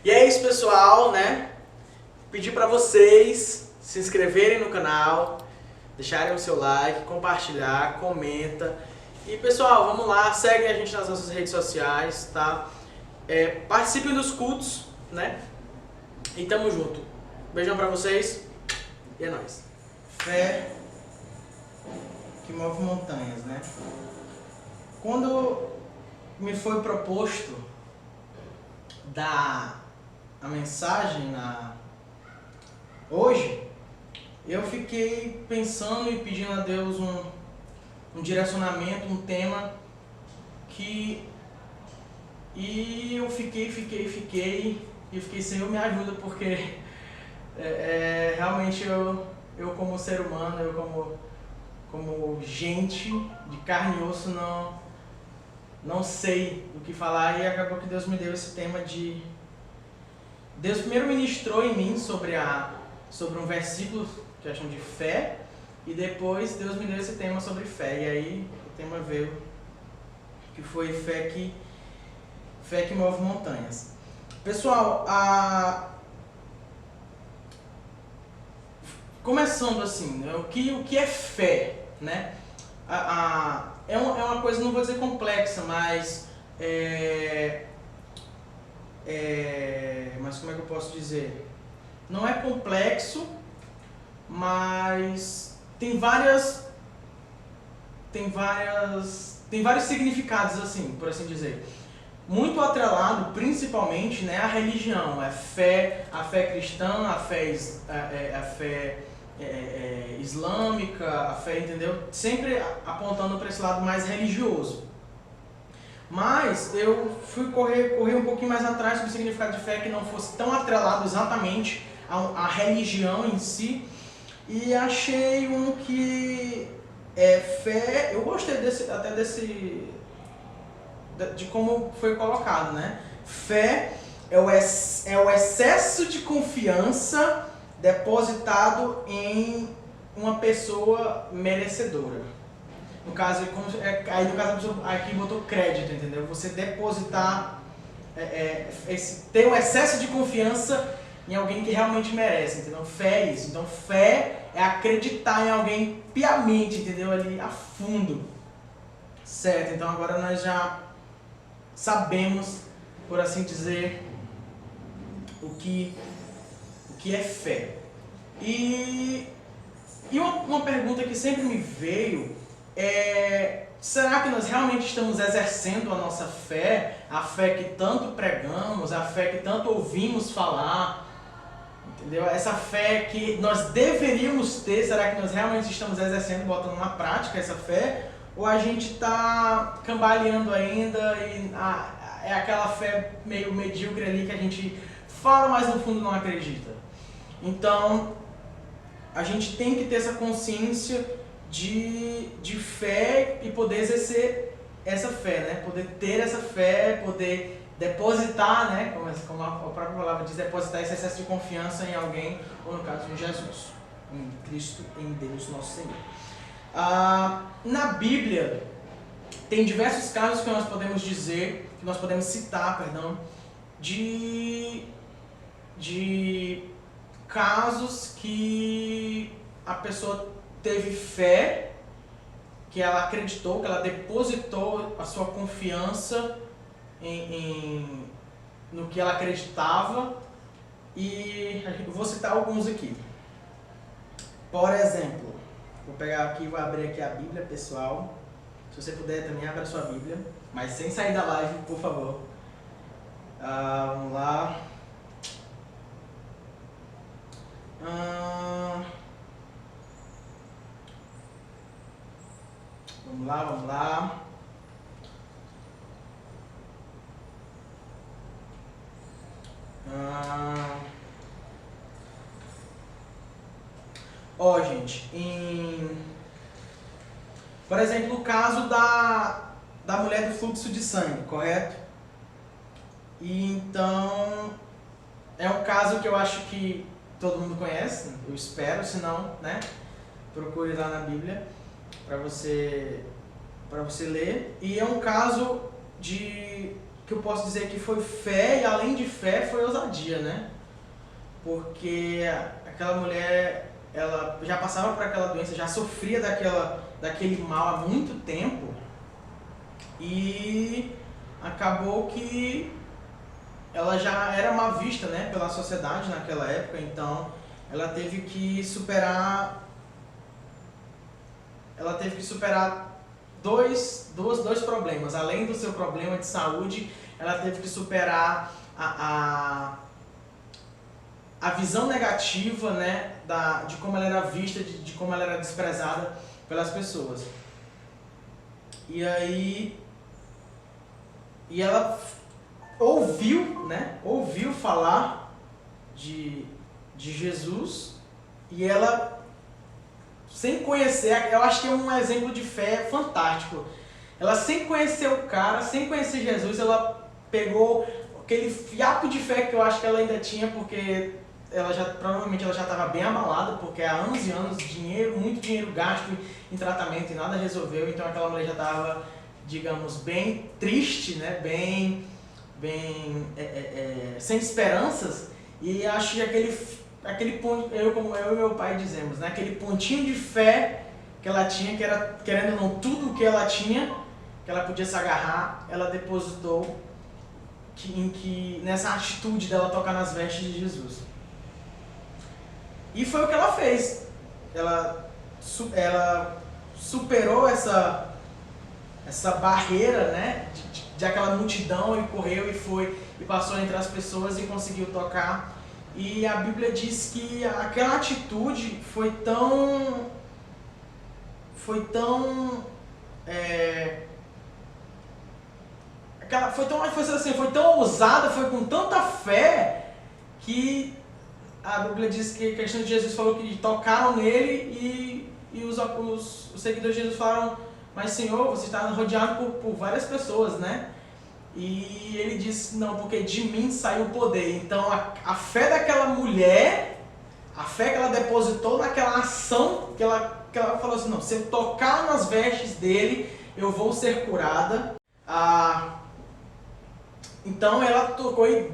E é isso, pessoal, né? Pedir para vocês se inscreverem no canal, deixarem o seu like, compartilhar, comenta. E pessoal, vamos lá, seguem a gente nas nossas redes sociais, tá? Participem dos cultos, né? E tamo junto. Beijão pra vocês e é nóis. Fé que move montanhas, né? Quando me foi proposto dar a mensagem hoje, eu fiquei pensando e pedindo a Deus um direcionamento, um tema e eu fiquei, Senhor, me ajuda, porque realmente eu como ser humano, eu como gente de carne e osso não sei o que falar, e acabou que Deus me deu esse tema Deus primeiro ministrou em mim sobre um versículo que eu chamo de fé, e depois Deus me deu esse tema sobre fé, e aí o tema veio, que foi fé que move montanhas. Pessoal, começando assim, né, o que é fé, né? É uma coisa, não vou dizer complexa, mas mas como é que eu posso dizer? Não é complexo, mas tem vários significados, assim, por assim dizer. Muito atrelado, principalmente, né, à religião, a fé cristã, a fé islâmica, a fé, entendeu? Sempre apontando para esse lado mais religioso. Mas eu fui correr um pouquinho mais atrás sobre o significado de fé que não fosse tão atrelado exatamente à religião em si, e achei um que fé. Eu gostei de como foi colocado, né? Fé é o excesso de confiança depositado em uma pessoa merecedora. No caso, aí no caso a pessoa aqui botou crédito, entendeu? Você depositar, ter um excesso de confiança em alguém que realmente merece, entendeu? Fé é isso. Então fé é acreditar em alguém piamente, entendeu? Ali a fundo. Certo, então agora nós já sabemos, por assim dizer, o que é fé. E uma pergunta que sempre me veio é: será que nós realmente estamos exercendo a nossa fé, a fé que tanto pregamos, a fé que tanto ouvimos falar, entendeu? Essa fé que nós deveríamos ter, será que nós realmente estamos exercendo, botando na prática essa fé? Ou a gente está cambaleando ainda e é aquela fé meio medíocre ali que a gente fala, mas no fundo não acredita? Então, a gente tem que ter essa consciência de fé e poder exercer essa fé, né? Poder ter essa fé, poder depositar, né? Como a própria palavra diz, depositar esse excesso de confiança em alguém, ou no caso em Jesus, em Cristo, em Deus nosso Senhor. Na Bíblia tem diversos casos que nós podemos citar, de casos que a pessoa teve fé, que ela acreditou, que ela depositou a sua confiança no que ela acreditava, e eu vou citar alguns aqui. Por exemplo, vou pegar aqui, vou abrir aqui a Bíblia, pessoal. Se você puder também, abra a sua Bíblia, mas sem sair da live, por favor. Vamos lá. Vamos lá. Gente, por exemplo, o caso da mulher do fluxo de sangue, correto? E então, é um caso que eu acho que todo mundo conhece, eu espero, se não, né? Procure lá na Bíblia para você ler. E é um caso de que eu posso dizer que foi fé, e além de fé foi ousadia, né? Porque aquela mulher, ela já passava por aquela doença, já sofria daquele mal há muito tempo, e acabou que ela já era mal vista, né, pela sociedade naquela época. Então ela teve que superar dois problemas. Além do seu problema de saúde, ela teve que superar a visão negativa, né, de como ela era vista, de como ela era desprezada pelas pessoas. E aí, ela ouviu, né, ouviu falar de Jesus, e ela, sem conhecer, eu acho que é um exemplo de fé fantástico. Ela, sem conhecer o cara, sem conhecer Jesus, ela pegou aquele fiapo de fé que eu acho que ela ainda tinha, porque provavelmente ela já estava bem abalada, porque há anos e anos, muito dinheiro gasto em tratamento e nada resolveu. Então aquela mulher já estava, digamos, bem triste, né? bem sem esperanças. E acho que aquele ponto, eu e meu pai dizemos, né? Aquele pontinho de fé que ela tinha, que era, querendo ou não, tudo o que ela tinha, que ela podia se agarrar, ela depositou nessa atitude dela tocar nas vestes de Jesus. E foi o que ela fez. Ela superou essa barreira, né, de aquela multidão, e correu e foi e passou entre as pessoas e conseguiu tocar. E a Bíblia diz que aquela atitude foi tão foi tão ousada, foi com tanta fé, que a Bíblia diz que a questão de Jesus falou que tocaram nele, e os seguidores de Jesus falaram: mas Senhor, você está rodeado por várias pessoas, né? E ele disse: não, porque de mim saiu o poder. Então a fé daquela mulher, a fé que ela depositou naquela ação, que ela falou assim: não, se eu tocar nas vestes dele, eu vou ser curada. Então ela tocou e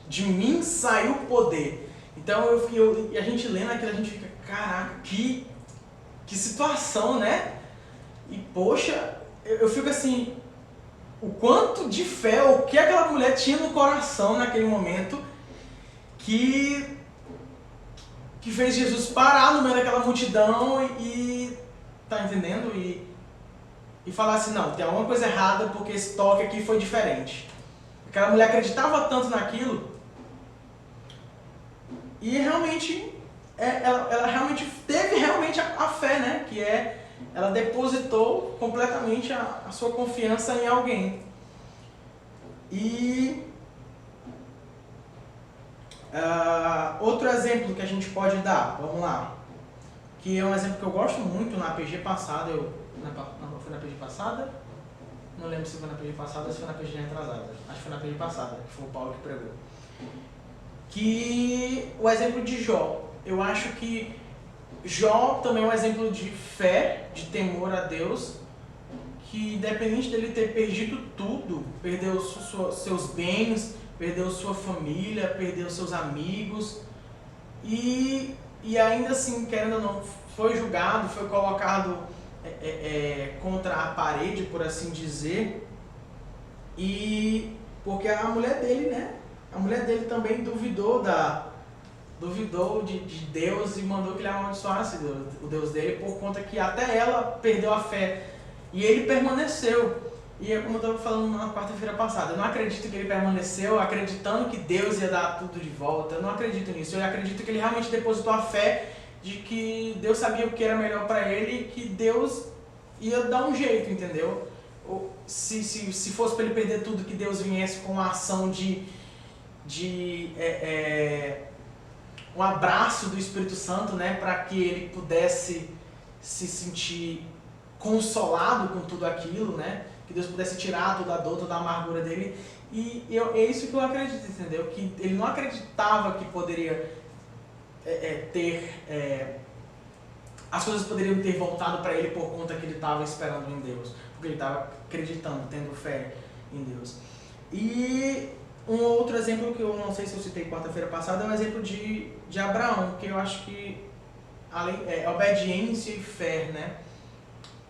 de mim saiu o poder. Então e a gente lendo aquilo, a gente fica: caraca, que situação, né? E poxa, eu fico assim, o quanto de fé, o que aquela mulher tinha no coração naquele momento, que fez Jesus parar no meio daquela multidão e tá entendendo? E falar assim: não, tem alguma coisa errada, porque esse toque aqui foi diferente. Aquela mulher acreditava tanto naquilo, e realmente ela realmente teve a fé, né? Que ela depositou completamente a sua confiança em alguém. E outro exemplo que a gente pode dar, vamos lá, que é um exemplo que eu gosto muito. Na PG passada, foi na PG passada? Não lembro se foi na PG passada ou se foi na PG retrasada. Acho que foi na PG passada, que foi o Paulo que pregou. Que o exemplo de Jó. Eu acho que Jó também é um exemplo de fé, de temor a Deus, que independente dele ter perdido tudo, perdeu seus bens, perdeu sua família, perdeu seus amigos, e ainda assim, querendo ou não, foi julgado, foi colocado contra a parede, por assim dizer, e porque a mulher dele, né? A mulher dele também duvidou de Deus e mandou que ele amaldiçoasse o Deus dele, por conta que até ela perdeu a fé. E ele permaneceu. E é como eu estava falando na quarta-feira passada, eu não acredito que ele permaneceu acreditando que Deus ia dar tudo de volta. Eu não acredito nisso. Eu acredito que ele realmente depositou a fé de que Deus sabia o que era melhor para ele, e que Deus ia dar um jeito, entendeu? Se fosse para ele perder tudo, que Deus viesse com uma ação um abraço do Espírito Santo, né, para que ele pudesse se sentir consolado com tudo aquilo, né, que Deus pudesse tirar toda a dor, toda a amargura dele. E é isso que eu acredito, entendeu? Que ele não acreditava que poderia as coisas poderiam ter voltado para ele por conta que ele estava esperando em Deus, porque ele estava acreditando, tendo fé em Deus. E um outro exemplo que eu não sei se eu citei quarta-feira passada é o exemplo de Abraão, que eu acho que obediência e fé, né?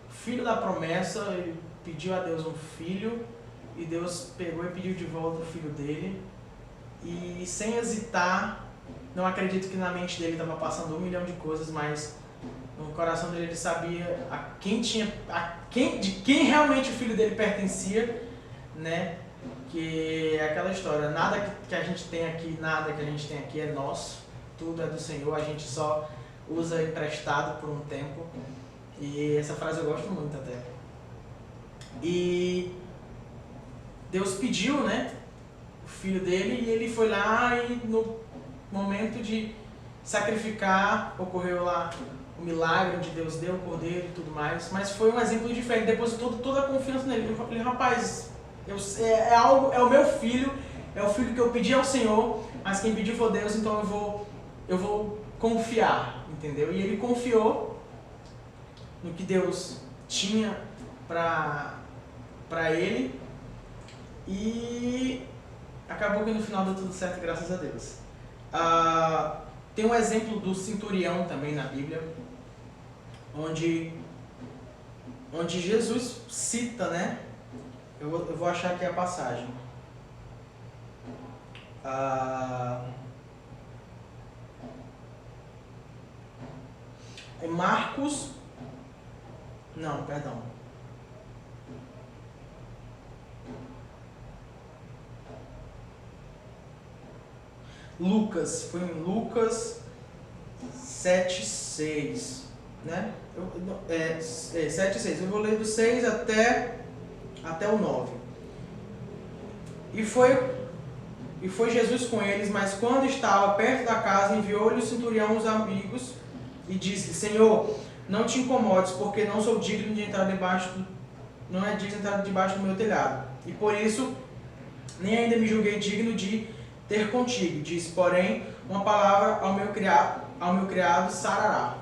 Filho da promessa, ele pediu a Deus um filho e Deus pegou e pediu de volta o filho dele. E sem hesitar, não acredito que na mente dele estava passando 1 milhão de coisas, mas no coração dele ele sabia de quem realmente o filho dele pertencia, né? Que é aquela história, nada que a gente tem aqui é nosso, tudo é do Senhor, a gente só usa emprestado por um tempo. E essa frase eu gosto muito até. E Deus pediu, né, o filho dele, e ele foi lá e no momento de sacrificar, ocorreu lá o milagre onde Deus deu o cordeiro e tudo mais, mas foi um exemplo de fé, ele depositou toda a confiança nele. Eu falei, rapaz, é o meu filho, é o filho que eu pedi ao Senhor, mas quem pediu foi Deus, então eu vou confiar, entendeu? E ele confiou no que Deus tinha para ele, e acabou que no final deu tudo certo, graças a Deus. Tem um exemplo do centurião também na Bíblia, onde Jesus cita, né? Eu vou achar aqui a passagem. Em Marcos... Não, perdão. Lucas, foi em Lucas 7:6, né? 7:6. Eu vou ler do 6 até o 9. E foi Jesus com eles, mas quando estava perto da casa, enviou-lhe o centurião os amigos e disse: Senhor, não te incomodes, porque não sou digno de entrar não é digno de entrar debaixo do meu telhado. E por isso, nem ainda me julguei digno de ter contigo. Disse, porém, uma palavra ao meu criado sarará.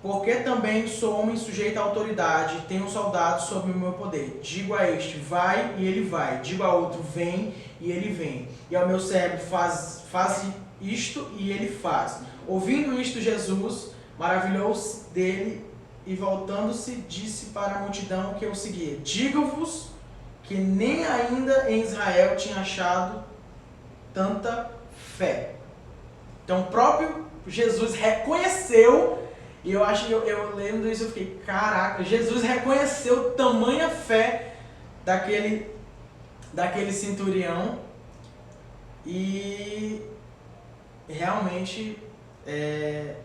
Porque também sou homem sujeito à autoridade, tenho soldados sob o meu poder. Digo a este, vai, e ele vai. Digo a outro, vem, e ele vem. E ao meu servo, faz isto, e ele faz. Ouvindo isto, Jesus maravilhou-se dele, e voltando-se, disse para a multidão que o seguia: digo-vos que nem ainda em Israel tinha achado tanta fé. Então o próprio Jesus reconheceu, e eu lendo isso, eu fiquei, caraca, Jesus reconheceu tamanha fé daquele centurião, e realmente é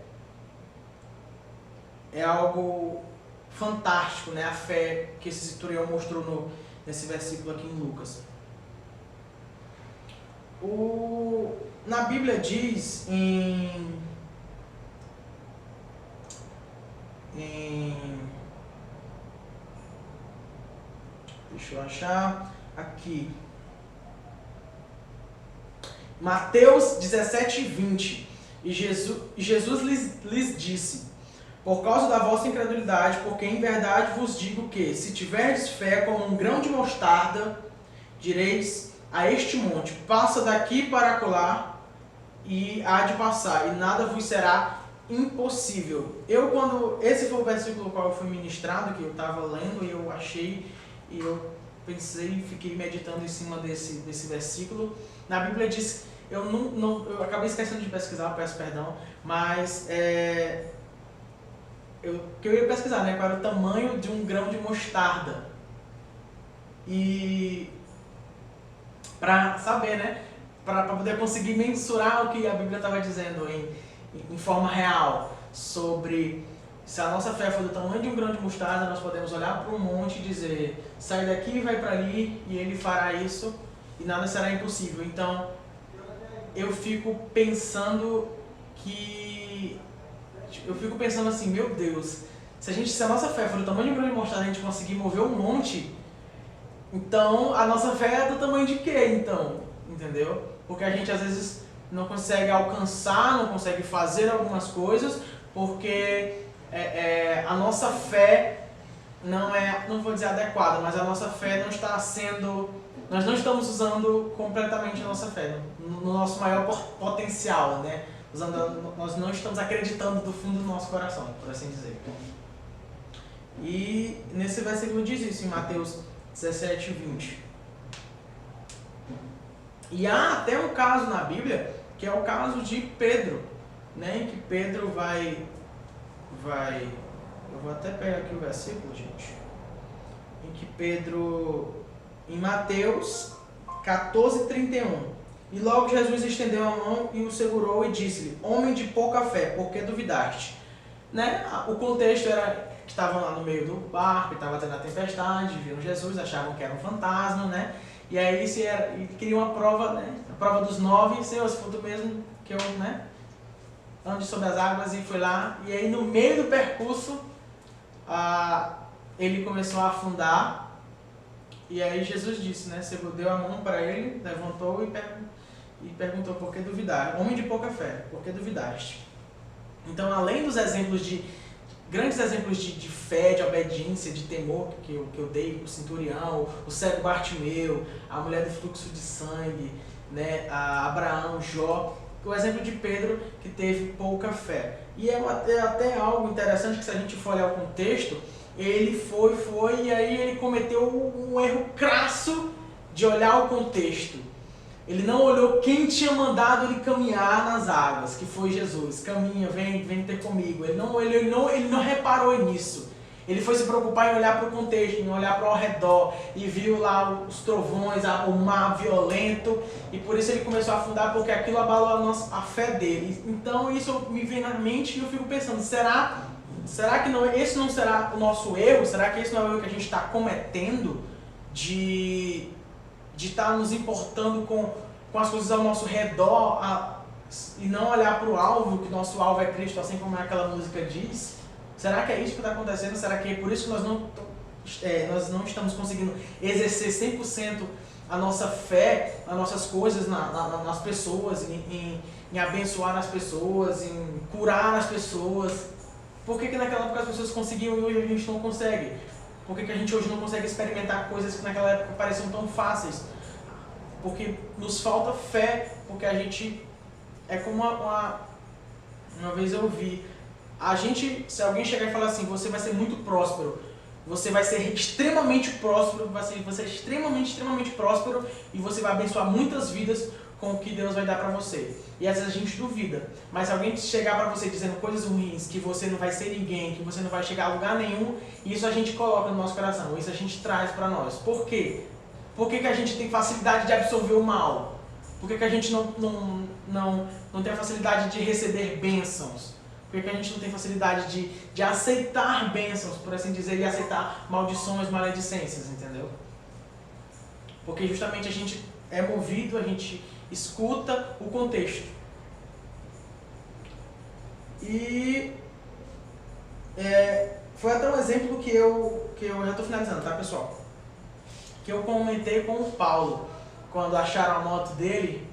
algo fantástico, né? A fé que esse centurião mostrou nesse versículo aqui em Lucas. Na Bíblia diz deixa eu achar aqui, Mateus 17:20, e Jesus lhes disse: por causa da vossa incredulidade, porque em verdade vos digo que, se tiverdes fé como um grão de mostarda, direis a este monte, passa daqui para acolá, e há de passar, e nada vos será impossível. Esse foi o versículo no qual eu fui ministrado, que eu estava lendo, e eu achei, e eu pensei, fiquei meditando em cima desse versículo. Na Bíblia diz, eu acabei esquecendo de pesquisar, peço perdão, mas que eu ia pesquisar, né, qual era o tamanho de um grão de mostarda, e para saber, né, para poder conseguir mensurar o que a Bíblia estava dizendo em forma real, sobre se a nossa fé for do tamanho de um grão de mostarda, nós podemos olhar para um monte e dizer, sai daqui e vai para ali, e ele fará isso, e nada será impossível. Então eu fico pensando assim, meu Deus, se a nossa fé for do tamanho de um grão de mostarda, a gente conseguir mover um monte, então a nossa fé é do tamanho de quê, então? Entendeu? Porque a gente às vezes não consegue alcançar, não consegue fazer algumas coisas, porque a nossa fé não vou dizer adequada, mas a nossa fé não está sendo, nós não estamos usando completamente a nossa fé, no nosso maior potencial, né? Nós não estamos acreditando do fundo do nosso coração, por assim dizer. E nesse versículo diz isso, em Mateus 17, 20. E há até um caso na Bíblia, que é o caso de Pedro, né? Em que Pedro vai... Eu vou até pegar aqui o versículo, gente. Em que Pedro... Em Mateus 14, 31. E logo Jesus estendeu a mão e o segurou e disse-lhe: homem de pouca fé, por que duvidaste? Né? O contexto era que estavam lá no meio do barco, estava tendo a tempestade, viram Jesus, achavam que era um fantasma, né? E aí queriam uma prova, né? A prova dos 9, Senhor, se for tu mesmo que eu, né? Ande sobre as águas, e foi lá. E aí no meio do percurso, ele começou a afundar. E aí Jesus disse, né? Deu a mão para ele, levantou e perguntou: por que duvidar? Homem de pouca fé, por que duvidaste? Então, além dos exemplos grandes exemplos de fé, de obediência, de temor que eu dei, o centurião, o cego Bartimeu, a mulher do fluxo de sangue, né? A Abraão, Jó, o exemplo de Pedro, que teve pouca fé. E é até algo interessante, que se a gente for olhar o contexto, ele foi e aí ele cometeu um erro crasso de olhar o contexto. Ele não olhou quem tinha mandado ele caminhar nas águas, que foi Jesus. Caminha, vem ter comigo. Ele não reparou nisso. Ele foi se preocupar em olhar para o contexto, em olhar para o redor, e viu lá os trovões, o mar violento, e por isso ele começou a afundar, porque aquilo abalou a fé dele. Então isso me vem na mente e eu fico pensando: será que esse não será o nosso erro? Será que esse não é o erro que a gente está cometendo de estar nos importando com as coisas ao nosso redor e não olhar para o alvo, que nosso alvo é Cristo, assim como aquela música diz? Será que é isso que está acontecendo? Será que é por isso que nós não estamos conseguindo exercer 100% a nossa fé nas nossas coisas, nas pessoas, em abençoar as pessoas, em curar as pessoas? Por que naquela época as pessoas conseguiam e hoje a gente não consegue? Por que a gente hoje não consegue experimentar coisas que naquela época pareciam tão fáceis? Porque nos falta fé, porque a gente... É como uma vez eu vi, se alguém chegar e falar assim: você vai ser muito próspero, você vai ser extremamente próspero, você é extremamente próspero, e você vai abençoar muitas vidas com o que Deus vai dar pra você. E às vezes a gente duvida, mas se alguém chegar pra você dizendo coisas ruins, que você não vai ser ninguém, que você não vai chegar a lugar nenhum, isso a gente coloca no nosso coração, isso a gente traz pra nós. Por quê? Por que a gente tem facilidade de absorver o mal? Por que a gente não tem a facilidade de receber bênçãos? Por que a gente não tem facilidade de aceitar bênçãos, por assim dizer, e aceitar maldições, maledicências, entendeu? Porque justamente a gente é movido, a gente escuta o contexto. E foi até um exemplo que eu já estou finalizando, tá, pessoal? Que eu comentei com o Paulo, quando acharam a moto dele,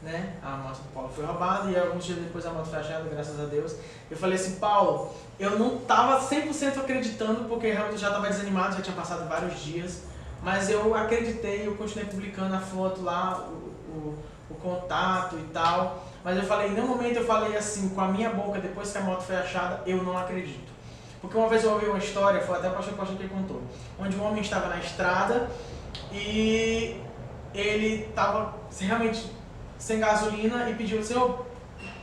né? A moto do Paulo foi roubada e alguns dias depois a moto foi achada, graças a Deus. Eu falei assim: Paulo, eu não estava 100% acreditando, porque realmente eu já estava desanimado, já tinha passado vários dias, mas eu acreditei, eu continuei publicando a foto lá, o contato e tal. Mas eu falei, em nenhum momento eu falei assim, com a minha boca, depois que a moto foi achada: eu não acredito. Porque uma vez eu ouvi uma história, foi até o pastor Costa que contou, onde um homem estava na estrada e ele estava realmente sem gasolina e pediu: Senhor,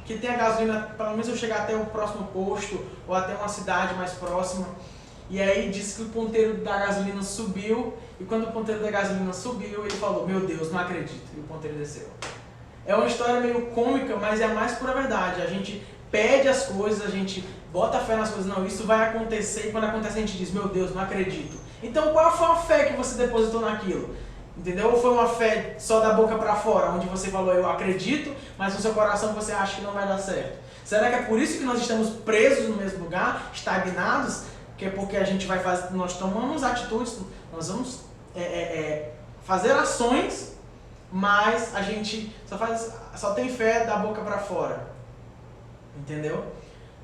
que tenha gasolina, pelo menos eu chegar até o próximo posto ou até uma cidade mais próxima. E aí disse que o ponteiro da gasolina subiu, e quando o ponteiro da gasolina subiu, ele falou: meu Deus, não acredito, e o ponteiro desceu. É uma história meio cômica, mas é a mais pura verdade. A gente pede as coisas, a gente bota fé nas coisas: não, isso vai acontecer, e quando acontece a gente diz: meu Deus, não acredito. Então qual foi a fé que você depositou naquilo? Entendeu? Ou foi uma fé só da boca para fora, onde você falou: eu acredito, mas no seu coração você acha que não vai dar certo? Será que é por isso que nós estamos presos no mesmo lugar, estagnados? Que é porque a gente vai fazer, nós tomamos atitudes, nós vamos fazer ações, mas a gente só tem fé da boca para fora. Entendeu?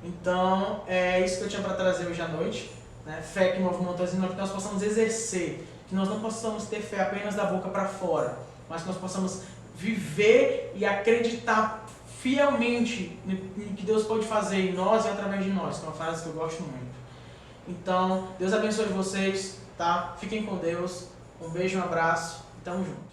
Então, é isso que eu tinha para trazer hoje à noite. né? Fé que move montanhas, que nós possamos exercer, que nós não possamos ter fé apenas da boca para fora, mas que nós possamos viver e acreditar fielmente no que Deus pode fazer em nós e através de nós, que é uma frase que eu gosto muito. Então, Deus abençoe vocês, tá? Fiquem com Deus, um beijo, um abraço e tamo junto.